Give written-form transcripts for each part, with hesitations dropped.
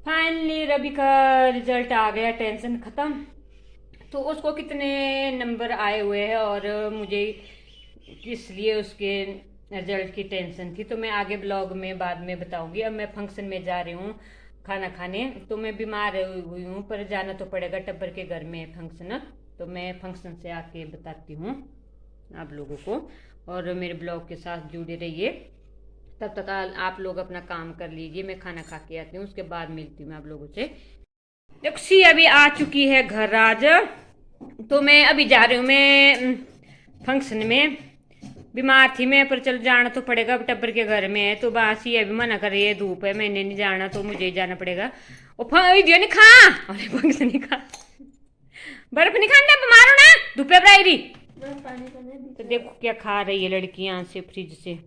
Finally Ravi का result आ गया, tension खत्म। तो उसको कितने नंबर आए हुए हैं और मुझे किस लिए उसके रिजल्ट की टेंशन थी, तो मैं आगे ब्लॉग में बाद में बताऊंगी। अब मैं फंक्शन में जा रही हूँ खाना खाने। तो मैं बीमार हुई हूँ पर जाना तो पड़ेगा, टब्बर के घर में फंक्शन। तो मैं फंक्शन से आके बताती हूँ आप लोगों को, और मेरे ब्लॉग के साथ जुड़े रहिए। तब तक आप लोग अपना काम कर लीजिए, मैं खाना खा के आती हूँ, उसके बाद मिलती हूँ आप लोगों से। यक्षी अभी आ चुकी है घर आज। तो मैं अभी जा रही हूँ मैं फंक्शन में। बीमार थी मैं पर चल जाना तो पड़ेगा, अब टब्बर के घर में है तो बासी अभी मना कर रही है, धूप है, मैंने नहीं जाना तो मुझे ही जाना पड़ेगा। नहीं खा अरे फंक्शन नहीं खा, बर्फ नहीं खाना, बीमार हो ना, धूपे पर आई रही। तो देखो क्या खा रही है लड़की यहाँ से फ्रिज से।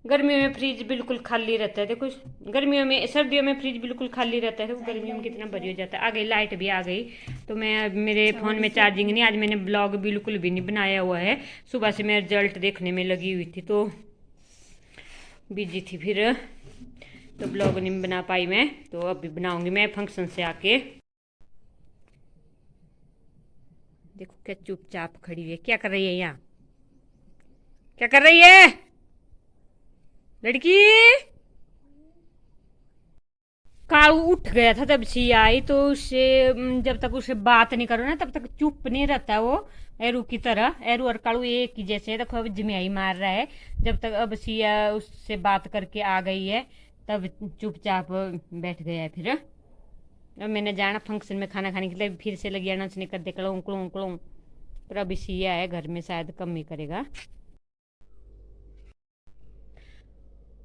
गर्मियों में फ्रिज बिल्कुल खाली रहता है, देखो गर्मियों में, सर्दियों में फ्रिज बिल्कुल खाली रहता है, तो गर्मियों में कितना भरी हो जाता है। आ गई लाइट भी आ गई। तो मैं मेरे फ़ोन में चार्जिंग नहीं, आज मैंने ब्लॉग बिल्कुल भी नहीं बनाया हुआ है। सुबह से मैं रिजल्ट देखने में लगी हुई थी तो बिजी थी, फिर तो ब्लॉग नहीं बना पाई मैं। तो अभी बनाऊंगी मैं फंक्शन से आके। देखो क्या चुपचाप खड़ी है, क्या कर रही है यहाँ, क्या कर रही है लड़की। काऊ उठ गया था तब सी आई, तो उससे जब तक उसे बात नहीं करो ना तब तक चुप नहीं रहता वो, एरू की तरह। एरू और कालू एक ही जैसे है, देखो अब जिम्याई मार रहा है। जब तक अब सिया उससे बात करके आ गई है तब चुपचाप बैठ गया है। फिर अब मैंने जाना फंक्शन में खाना खाने के लिए, फिर से लगी नचने कर दे कलूं कलूं कलूं। पर अभी सिया है घर में, शायद कम ही करेगा।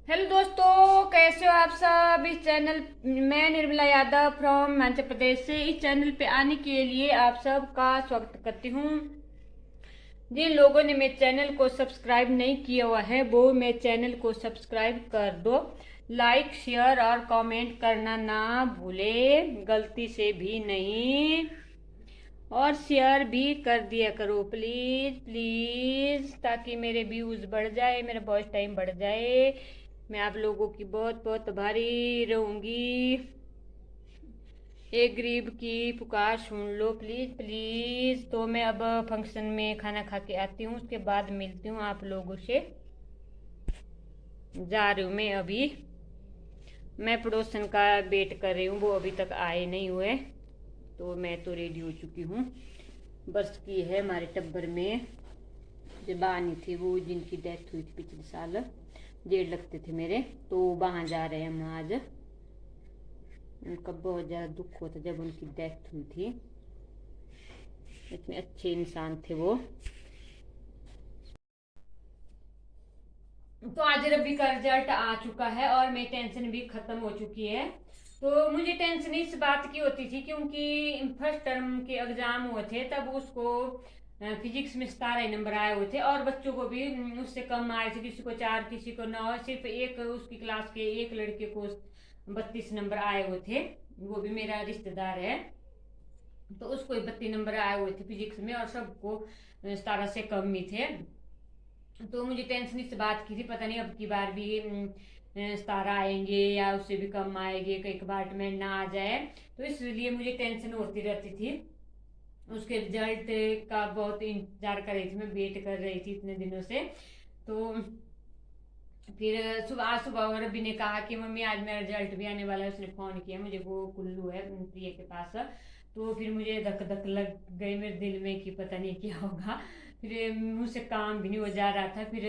हेलो दोस्तों, कैसे हो आप सब। इस चैनल, मैं निर्मला यादव फ्रॉम हिमाचल प्रदेश से, इस चैनल पे आने के लिए आप सबका स्वागत करती हूँ। जिन लोगों ने मेरे चैनल को सब्सक्राइब नहीं किया हुआ है वो मेरे चैनल को सब्सक्राइब कर दो। लाइक शेयर और कमेंट करना ना भूले, गलती से भी नहीं। और शेयर भी कर दिया करो प्लीज़ प्लीज़, ताकि मेरे व्यूज़ बढ़ जाए, मेरा वॉच टाइम बढ़ जाए। मैं आप लोगों की बहुत बहुत आभारी रहूँगी। एक गरीब की पुकार सुन लो प्लीज़ प्लीज़। तो मैं अब फंक्शन में खाना खा के आती हूँ, उसके बाद मिलती हूँ आप लोगों से। जा रही हूँ मैं अभी, मैं पड़ोसन का वेट कर रही हूँ, वो अभी तक आए नहीं हुए। तो मैं तो रेडी हो चुकी हूँ। बस की है हमारे टब्बर में जो बानी थी, वो जिनकी डेथ हुई थी पिछले साल, जेड़ लगते थे मेरे, तो वहाँ जा रहे हैं हम आज। उनका बहुत ज़्यादा दुख होता जब उनकी डेथ हुई थी, इतने अच्छे इंसान थे वो। तो आज रवि का रिजल्ट आ चुका है और मेरी टेंशन भी खत्म हो चुकी है। तो मुझे टेंशन इस बात की होती थी क्योंकि फर्स्ट टर्म के एग्जाम हुए थे, तब उसको फिजिक्स में 17 नंबर आए हुए थे और बच्चों को भी उससे कम आए थे, किसी को 4 किसी को 9। सिर्फ एक उसकी क्लास के एक लड़के को 32 नंबर आए हुए थे, वो भी मेरा रिश्तेदार है। तो उसको 32 नंबर आए हुए थे फिजिक्स में और सबको 17 से कम ही थे। तो मुझे टेंशन इस बात की थी, पता नहीं अब की बार भी 17 आएंगे या उससे भी कम आएंगे, कई कंपार्टमेंट ना आ जाए। तो इसलिए मुझे टेंशन होती रहती थी। उसके रिजल्ट का बहुत इंतजार कर रही थी, मैं वेट कर रही थी इतने दिनों से। तो फिर सुबह, आज सुबह रवि ने कहा कि मम्मी आज मेरा रिजल्ट भी आने वाला है, उसने फ़ोन किया मुझे, वो कुल्लू है प्रिय के पास। तो फिर मुझे धक धक लग गई मेरे दिल में कि पता नहीं क्या होगा। फिर मुझसे काम भी नहीं हो जा रहा था। फिर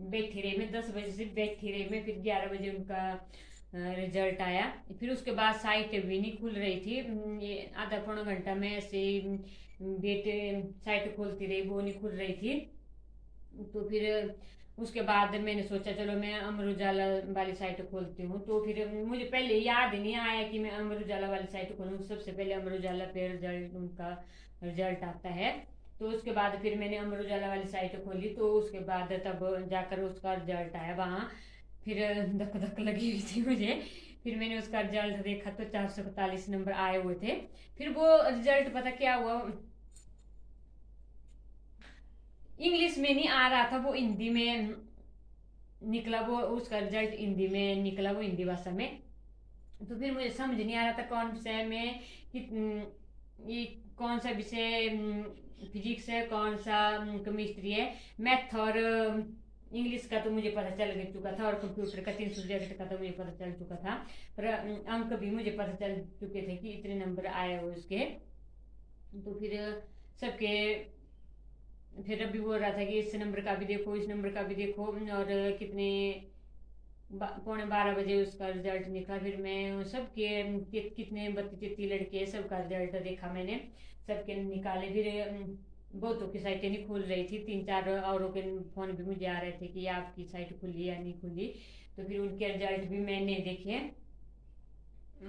बैठी रही मैं, 10 बजे से बैठी रही मैं, फिर 11 बजे उनका रिजल्ट आया। फिर उसके बाद साइट भी नहीं खुल रही थी, ये आधा पौना घंटा में ऐसे बेटे साइट खोलती रही, वो नहीं खुल रही थी। तो फिर उसके बाद मैंने सोचा चलो मैं अमर उजाला वाली साइट खोलती हूँ। तो फिर मुझे पहले याद नहीं आया कि मैं अमर उजाला वाली साइट खोलूँ, सबसे पहले अमर उजाला पे रिजल्ट, उनका रिजल्ट आता है। तो उसके बाद फिर मैंने अमर उजाला वाली साइट खोली, तो उसके बाद तब जाकर उसका रिजल्ट आया वहाँ। फिर धक धक लगी हुई थी मुझे। फिर मैंने उसका रिजल्ट देखा तो 441 नंबर आए हुए थे। फिर वो रिजल्ट पता क्या हुआ, इंग्लिश में नहीं आ रहा था, वो हिंदी में निकला, वो उसका रिजल्ट हिंदी में निकला, वो हिंदी भाषा में। तो फिर मुझे समझ नहीं आ रहा था कौन विषय में ये कौन सा विषय फिजिक्स है, कौन सा केमिस्ट्री है। मैथ और इंग्लिश का तो मुझे पता चल चुका था, और कंप्यूटर का 3 सब्जेक्ट का तो मुझे पता चल चुका था, पर अंक भी मुझे पता चल चुके थे कि इतने नंबर आए हुए उसके। तो फिर सबके फिर अभी बोल रहा था कि इस नंबर का भी देखो, इस नंबर का भी देखो, और कितने 12:15 बजे उसका रिजल्ट निकला। फिर मैं सबके कितने 32-33 लड़के सबका रिजल्ट देखा मैंने, सबके निकाले। फिर बहुतों की साइटें नहीं खुल रही थी, 3-4 औरों के फोन भी मुझे आ रहे थे कि आपकी साइट खुली या नहीं खुली। तो फिर उनके रिजल्ट भी मैंने देखे,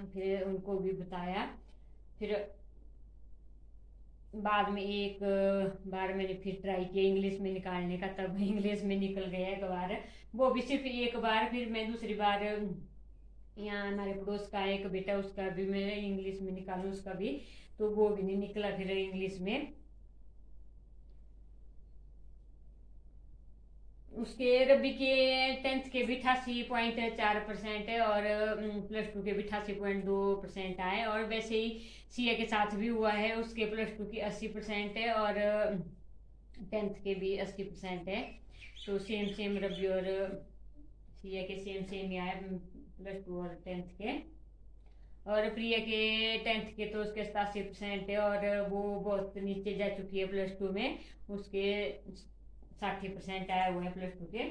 फिर उनको भी बताया। फिर बाद में एक बार मैंने फिर ट्राई किया इंग्लिश में निकालने का, तब इंग्लिश में निकल गया एक बार, वो भी सिर्फ एक बार। फिर मैं दूसरी बार यहाँ हमारे पड़ोस का एक बेटा, उसका भी मैं इंग्लिश में निकालूं उसका भी, तो वो भी नहीं निकला फिर इंग्लिश में। उसके रबी के 10th के भी 88.4% है, और +2 के भी 88.2% आए। और वैसे ही सीए के साथ भी हुआ है, उसके +2 की 80% है, और 10th के भी 80% है। तो सेम सेम रबी और सीए के सेम सेम ही आए, +2 और 10th के। और प्रिया के 10th के तो उसके 87% है, और वो बहुत नीचे जा चुकी है +2 में, उसके 60% आया हुआ है +2 के।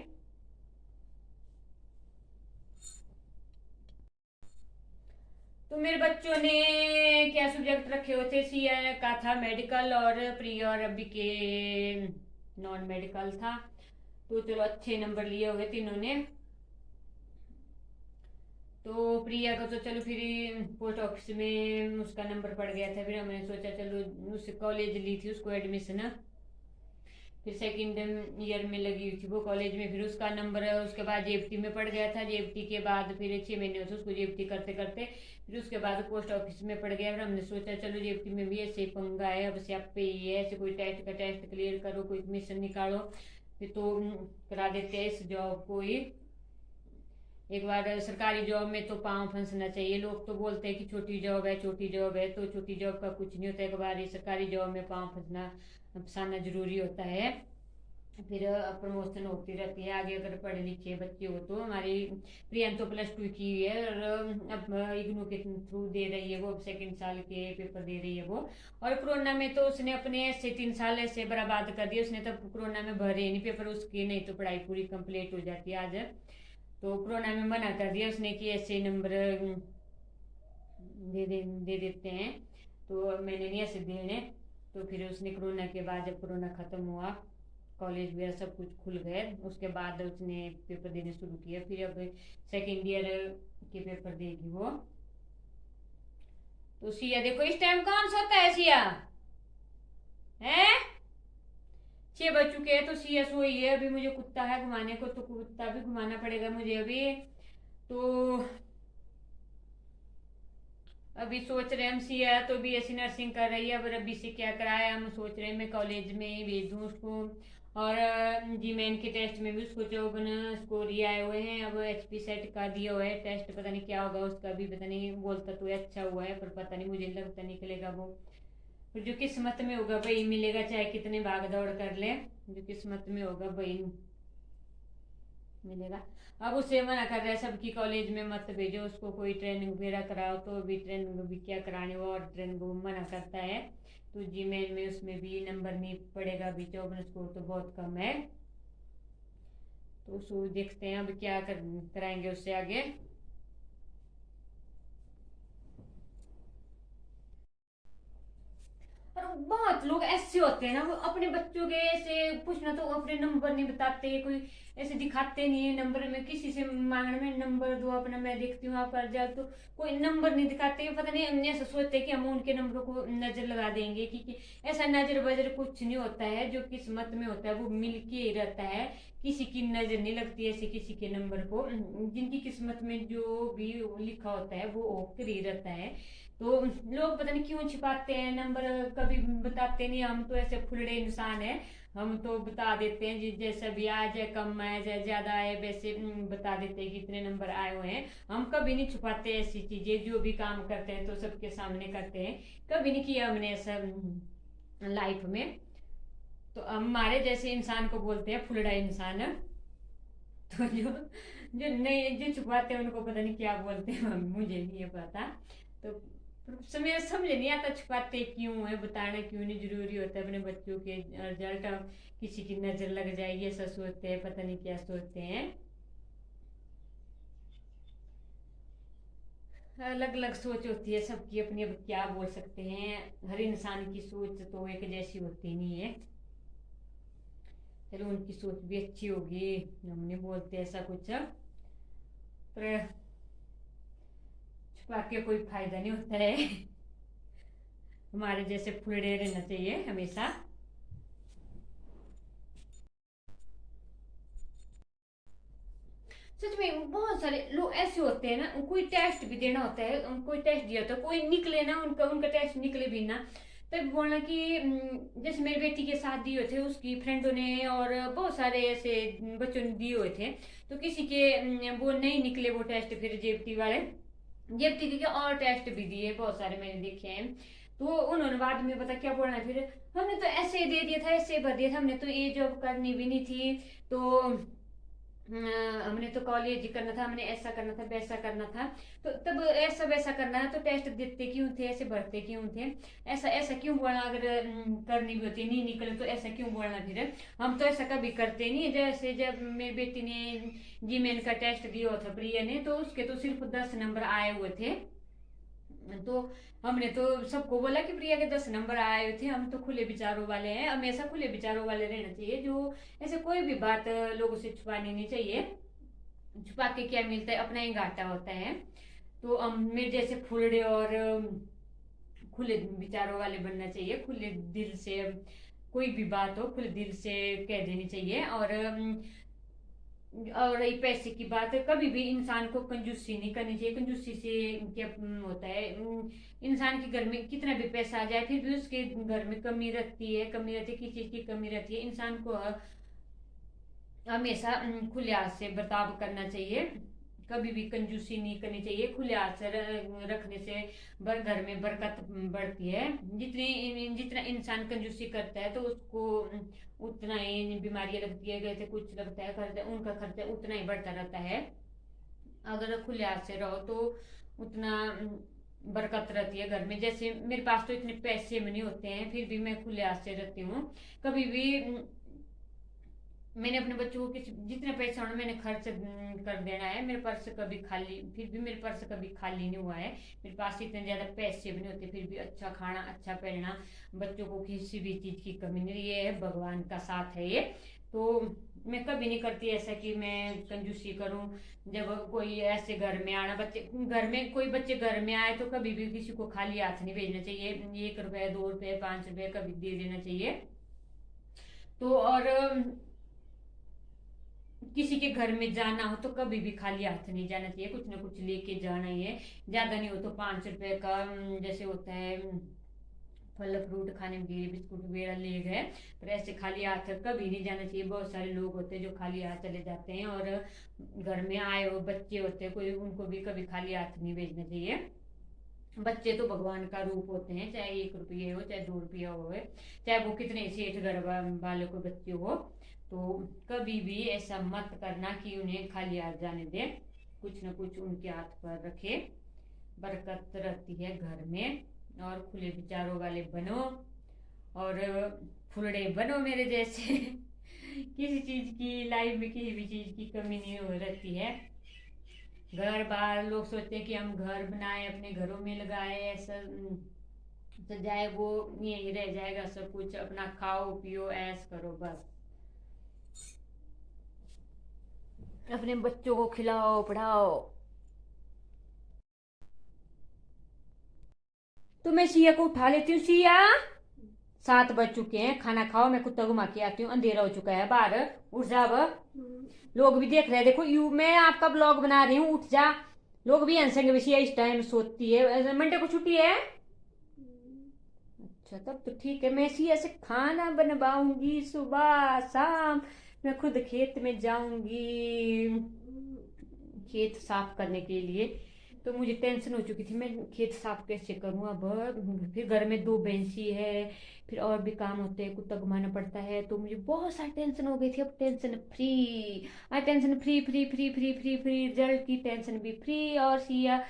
तो मेरे बच्चों ने क्या सब्जेक्ट रखे हुए थे, सीए का था मेडिकल, और प्रिया और अभी के नॉन मेडिकल था। तो चलो अच्छे नंबर लिए हुए तीनों ने। तो प्रिया का तो चलो फिर पोस्ट ऑफिस में उसका नंबर पड़ गया था, फिर हमने सोचा चलो उस कॉलेज ली थी उसको एडमिशन, फिर सेकंड ईयर में लगी हुई थी वो कॉलेज में। फिर उसका नंबर उसके बाद जेएफटी में पड़ गया था, जेएफटी के बाद फिर 6 महीने होते उसको जेएफटी करते करते, फिर उसके बाद पोस्ट ऑफिस में पड़ गया। फिर हमने सोचा चलो जेएफटी में भी ऐसे ही पंगा है, अब से आप पे ही है, ऐसे कोई टेस्ट क्लियर करो, कोई मिशन निकालो, फिर तो करा देते हैं इस जॉब को ही। एक बार सरकारी जॉब में तो पाँव फंसना चाहिए। लोग तो बोलते हैं कि छोटी जॉब है, छोटी जॉब है, तो छोटी जॉब का कुछ नहीं होता, एक बार ये सरकारी जॉब में पाँव फंसाना जरूरी होता है, फिर प्रमोशन होती रहती है आगे अगर पढ़े लिखे बच्चे हो तो। हमारी प्रियन तो +2 की हुई है, और अब इग्नू के थ्रू दे रही है वो, अब 2nd साल के पेपर दे रही है वो। और कोरोना में तो उसने अपने ऐसे 3 साल ऐसे बर्बाद कर दिए, उसने तब कोरोना में भरे नहीं पेपर उसकी, नहीं तो पढ़ाई पूरी कंप्लीट हो जाती आज। तो कोरोना में मना कर दिया उसने कि ऐसे नंबर दे देते हैं, तो मैंने नहीं ऐसे देने। तो फिर उसने कोरोना के बाद जब कोरोना ख़त्म हुआ, कॉलेज वगैरह सब कुछ खुल गए, उसके बाद उसने पेपर देने शुरू किया। फिर अब 2nd ईयर के पेपर देगी वो। तो सिया देखो इस टाइम कौन सोता है, सिया है 6 बज चुके हैं, तो सिया सोई है। अभी मुझे कुत्ता है घुमाने को, तो कुत्ता भी घुमाना पड़ेगा मुझे अभी। तो अभी सोच रहे हम, सिया तो बीएससी नर्सिंग कर रही है, अब रबी से क्या कराया हम सोच रहे हैं, मैं कॉलेज में ही भेज दूँ उसको। और जीमेन के टेस्ट में भी उसको 54 स्कोर ही आए हुए हैं। अब एचपी सेट का दिया हुआ है टेस्ट, पता नहीं क्या होगा उसका भी, पता नहीं, बोलता तो अच्छा हुआ है पर पता नहीं, मुझे लगता निकलेगा वो। फिर जो किस्मत में होगा वही मिलेगा, चाहे कितने भाग दौड़ कर ले, जो किस्मत में होगा वही मिलेगा। अब उसे मना कर रहा है सबकी कॉलेज में मत भेजो उसको, कोई ट्रेनिंग वगैरह कराओ, तो अभी ट्रेनिंग भी क्या कराने, वो और ट्रेनिंग को मना करता है। तो जीमेल में उसमें भी नंबर नहीं पड़ेगा, अभी 54 स्कोर तो बहुत कम है। तो उसको देखते हैं अब क्या कराएंगे उससे आगे। और बहुत लोग ऐसे होते हैं ना, वो अपने बच्चों के ऐसे पूछना तो अपने नंबर नहीं बताते, कोई ऐसे दिखाते नहीं है नंबर में, किसी से मांगने में नंबर दो अपना, मैं देखती हूँ आप कर जाओ, तो कोई नंबर नहीं दिखाते। पता नहीं हम ऐसा सोचते हैं कि हम उनके नंबर को नजर लगा देंगे, क्योंकि ऐसा नजर बजर कुछ नहीं होता है, जो किस्मत में होता है वो मिल के ही रहता है। किसी की नजर नहीं लगती ऐसे किसी के नंबर को, जिनकी किस्मत में जो भी लिखा होता है वो होकर ही रहता है। तो लोग पता नहीं क्यों छिपाते हैं नंबर, कभी बताते नहीं, हम तो ऐसे फुलड़े इंसान है, हम तो बता देते हैं जैसा भी आया, चाहे कम आया चाहे ज्यादा आए, वैसे बता देते हैं कि इतने नंबर आए हुए हैं। हम कभी नहीं छुपाते ऐसी चीजें, जो भी काम करते हैं तो सबके सामने करते हैं। कभी नहीं किया हमने ऐसा लाइफ में। तो हमारे जैसे इंसान को बोलते हैं फुलड़ा इंसान। तो जो जो नहीं, जो छुपाते हैं उनको पता नहीं क्या बोलते हैं, मुझे नहीं है पता। तो समय समझ नहीं आता छुपाते क्यों है, बताना क्यों नहीं जरूरी होता है अपने बच्चों के रिजल्ट, किसी की नजर लग जाएगी ऐसा सोचते हैं, पता नहीं क्या सोचते हैं। अलग अलग सोच होती है सबकी अपनी, अब क्या बोल सकते हैं, हर इंसान की सोच तो एक जैसी होती नहीं है। चलो उनकी सोच भी अच्छी होगी, हम नहीं बोलते ऐसा कुछ, पर छुपा के कोई फायदा नहीं होता है। हमारे जैसे फुलड़े रहना चाहिए हमेशा। सच में बहुत सारे लोग ऐसे होते हैं ना, कोई टेस्ट भी देना होता है, कोई टेस्ट दिया होता है, कोई निकले ना, उनका उनका टेस्ट निकले भी ना, तब बोलना कि जैसे मेरी बेटी के साथ दिए थे उसकी फ्रेंडों ने और बहुत सारे ऐसे बच्चों ने दिए हुए थे, तो किसी के वो नहीं निकले वो टेस्ट, फिर जेबटी वाले जेबटी के और टेस्ट भी दिए बहुत सारे मैंने देखे हैं। तो उन्होंने बाद में पता क्या बोलना फिर, हमने तो ऐसे दे दिया था, ऐसे भर दिया था, हमने तो ये जॉब करनी भी नहीं थी, तो हमने तो कॉलेज करना था, हमने ऐसा करना था वैसा करना था, तो तब ऐसा वैसा करना है तो टेस्ट देते क्यों थे, ऐसे भरते क्यों थे, ऐसा ऐसा क्यों बोलना, अगर करनी भी होती नहीं निकले तो ऐसा क्यों बोलना फिर। हम तो ऐसा कभी करते नहीं, जैसे जब मेरी बेटी ने जीमेन का टेस्ट दिया था प्रिया ने, तो उसके तो सिर्फ 10 नंबर आए हुए थे, तो हमने तो सबको बोला कि प्रिया के 10 नंबर आए थे, हम तो खुले विचारों वाले हैं, हमेशा खुले विचारों वाले रहना चाहिए, जो ऐसे कोई भी बात लोगों से छुपानी नहीं चाहिए, छुपा के क्या मिलता है, अपना ही घाटा होता है। तो मेरे जैसे फुलड़े और खुले विचारों वाले बनना चाहिए, खुले दिल से कोई भी बात हो खुले दिल से कह देनी चाहिए। और रही पैसे की बात, कभी भी इंसान को कंजूसी नहीं करनी चाहिए, कंजूसी से क्या होता है, इंसान के घर में कितना भी पैसा आ जाए फिर भी उसके घर में कमी रहती है, कमी रहती है, किसी चीज की कमी रहती है, इंसान को हमेशा खुले हाथ से बर्ताव करना चाहिए, कभी भी कंजूसी नहीं करनी चाहिए, खुले हाथ से रखने से घर में बरकत बढ़ती है। जितना इंसान कंजूसी करता है तो उसको उतना ही बीमारियां लगती है, जैसे कुछ लगता है खर्चा, उनका खर्चा उतना ही बढ़ता रहता है। अगर खुले हाथ से रहो तो उतना बरकत रहती है घर में। जैसे मेरे पास तो इतने पैसे में नहीं होते हैं, फिर भी मैं खुले हाथ से रहती हूँ, कभी भी मैंने अपने बच्चों को किसी जितने पैसे होना मैंने खर्च कर देना है, मेरे पर्स कभी खाली, फिर भी मेरे पर्स कभी खाली नहीं हुआ है, मेरे पास इतने ज्यादा पैसे भी नहीं होते, फिर भी अच्छा खाना अच्छा पहनना, बच्चों को किसी भी चीज की कमी नहीं, ये है भगवान का साथ है ये। तो मैं कभी नहीं करती ऐसा कि मैं कंजूसी करूं। जब कोई ऐसे घर में आना, बच्चे घर में कोई बच्चे घर में आए तो कभी भी किसी को खाली हाथ नहीं भेजना चाहिए, 1 रुपए 2 रुपए 5 रुपए कभी दे देना चाहिए। तो और किसी के घर में जाना हो तो कभी भी खाली हाथ नहीं जाना चाहिए, कुछ ना कुछ लेके जाना ही है, ज्यादा नहीं हो तो 5 रुपए का जैसे होता है फल फ्रूट खाने के लिए बिस्कुट वगैरह ले गए, पर ऐसे खाली हाथ कभी नहीं जाना चाहिए। बहुत सारे लोग होते हैं जो खाली हाथ चले जाते हैं, और घर में आए हो बच्चे होते हैं कोई, उनको भी कभी खाली हाथ नहीं भेजना चाहिए। बच्चे तो भगवान का रूप होते हैं, चाहे 1 रुपये हो चाहे 2 रुपया हो, चाहे वो कितने सेठ घर वाले को बच्चे हो, तो कभी भी ऐसा मत करना कि उन्हें खाली हाथ जाने दे, कुछ न कुछ उनके हाथ पर रखे, बरकत रहती है घर में। और खुले विचारों वाले बनो, और फुलड़े बनो मेरे जैसे। किसी चीज की लाइफ में किसी भी चीज की कमी नहीं हो रहती है। घर बार लोग सोचते हैं कि हम घर बनाए अपने घरों में लगाए, ऐसा सजाए, वो यही रह जाएगा सब कुछ, अपना खाओ पियो ऐश करो बस, अपने बच्चों को खिलाओ पढ़ाओ। तो मैं सिया को उठा लेती हूँ, सिया 7 बज चुके हैं, खाना खाओ, मैं कुत्ता घुमा के आती हूँ, अंधेरा हो चुका है बाहर, उठ जा अब, लोग भी देख रहे हैं, देखो यू मैं आपका ब्लॉग बना रही हूँ, उठ जा, लोग भी हंसेंगे, सिया इस टाइम सोती है, मंडे को छुट्टी है। अच्छा तब तो ठीक है, मैं सिया से खाना बनवाऊंगी सुबह शाम। मैं खुद खेत में जाऊंगी खेत साफ करने के लिए। तो मुझे टेंशन हो चुकी थी, मैं खेत साफ कैसे करूँ अब। फिर घर में 2 भैंसी है, फिर और भी काम होते हैं, कुत्ता घुमाना पड़ता है, तो मुझे बहुत सारी टेंशन हो गई थी। अब टेंशन फ्री, आज tension free free free free free free, result की टेंशन भी फ्री, और सिया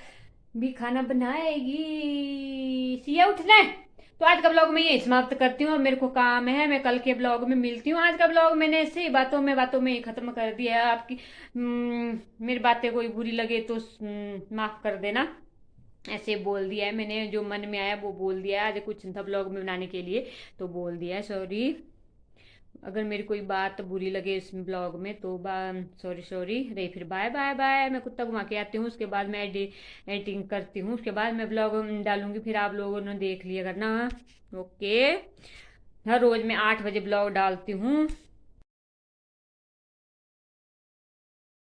भी खाना बनाएगी। सिया उठना है। तो आज का ब्लॉग मैं यही समाप्त करती हूँ, अब मेरे को काम है, मैं कल के ब्लॉग में मिलती हूँ। आज का ब्लॉग मैंने ऐसे ही बातों में ही खत्म कर दिया है। आपकी मेरी बातें कोई बुरी लगे तो माफ कर देना। ऐसे बोल दिया है मैंने, जो मन में आया वो बोल दिया है, आज कुछ था ब्लॉग में बनाने के लिए तो बोल दिया है, सॉरी। अगर मेरी कोई बात बुरी लगे इस ब्लॉग में तो सॉरी सॉरी रे। फिर बाय बाय बाय, मैं कुत्ता घुमा के आती हूँ, उसके बाद मैं एडिटिंग करती हूँ, उसके बाद मैं ब्लॉग डालूंगी, फिर आप लोगों ने देख लिया करना। ओके, हर रोज मैं 8 बजे ब्लॉग डालती हूँ।